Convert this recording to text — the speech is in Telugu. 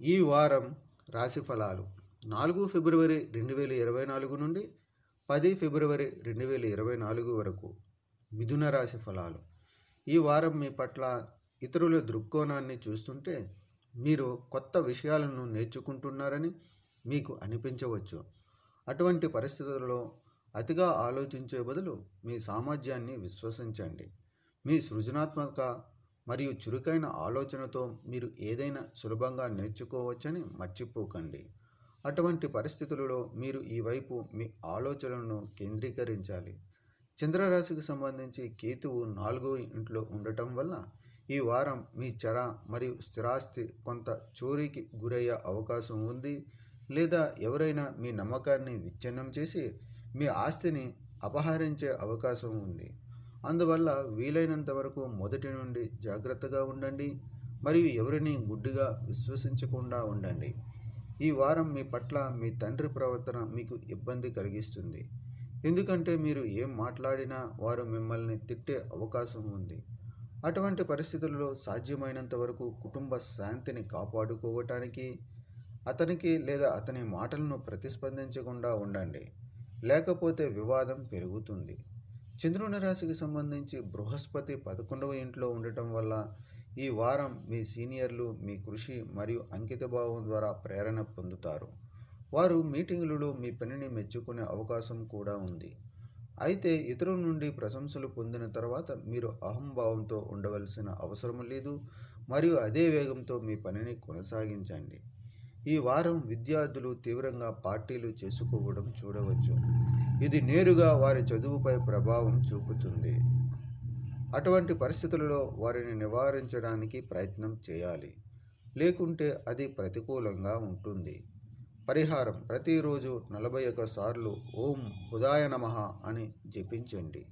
ఈ వారం రాశి ఫలాలు 4 ఫిబ్రవరి 2024 నుండి 10 ఫిబ్రవరి 2024 వరకు మిథున రాశి ఫలాలు. ఈ వారం మీ పట్ల ఇతరుల దృక్కోణాన్ని చూస్తుంటే మీరు కొత్త విషయాలను నేర్చుకుంటున్నారని మీకు అనిపించవచ్చు. అటువంటి పరిస్థితులలో అతిగా ఆలోచించే బదులు మీ సామర్థ్యాన్ని విశ్వసించండి. మీ సృజనాత్మక మరియు చురుకైన ఆలోచనతో మీరు ఏదైనా సులభంగా నేర్చుకోవచ్చని మర్చిపోకండి. అటువంటి పరిస్థితులలో మీరు ఈ వైపు మీ ఆలోచనలను కేంద్రీకరించాలి. చంద్రరాశికి సంబంధించి కేతువు 4వ ఇంట్లో ఉండటం వల్ల ఈ వారం మీ చర మరియు స్థిరాస్తి కొంత చోరీకి గురయ్యే అవకాశం ఉంది, లేదా ఎవరైనా మీ నమ్మకాన్ని విచ్ఛిన్నం చేసి మీ ఆస్తిని అపహరించే అవకాశం ఉంది. అందువల్ల వీలైనంత వరకు మొదటి నుండి జాగ్రత్తగా ఉండండి మరియు ఎవరిని గుడ్డిగా విశ్వసించకుండా ఉండండి. ఈ వారం మీ పట్ల మీ తండ్రి ప్రవర్తన మీకు ఇబ్బంది కలిగిస్తుంది, ఎందుకంటే మీరు ఏం మాట్లాడినా వారు మిమ్మల్ని తిట్టే అవకాశం ఉంది. అటువంటి పరిస్థితుల్లో సాధ్యమైనంత వరకు కుటుంబ శాంతిని కాపాడుకోవటానికి అతనికి లేదా అతని మాటలను ప్రతిస్పందించకుండా ఉండండి, లేకపోతే వివాదం పెరుగుతుంది. చంద్రుని రాశికి సంబంధించి బృహస్పతి 11వ ఇంట్లో ఉండటం వల్ల ఈ వారం మీ సీనియర్లు మీ కృషి మరియు అంకితభావం ద్వారా ప్రేరణ పొందుతారు. వారు మీటింగులలో మీ పనిని మెచ్చుకునే అవకాశం కూడా ఉంది. అయితే ఇతరుల నుండి ప్రశంసలు పొందిన తర్వాత మీరు అహంభావంతో ఉండవలసిన అవసరం లేదు మరియు అదే వేగంతో మీ పనిని కొనసాగించండి. ఈ వారం విద్యార్థులు తీవ్రంగా పార్టీలు చేసుకోవడం చూడవచ్చు. ఇది నేరుగా వారి చదువుపై ప్రభావం చూపుతుంది. అటువంటి పరిస్థితులలో వారిని నివారించడానికి ప్రయత్నం చేయాలి, లేకుంటే అది ప్రతికూలంగా ఉంటుంది. పరిహారం: ప్రతిరోజు 41 సార్లు ఓం బుధాయ నమః అని జపించండి.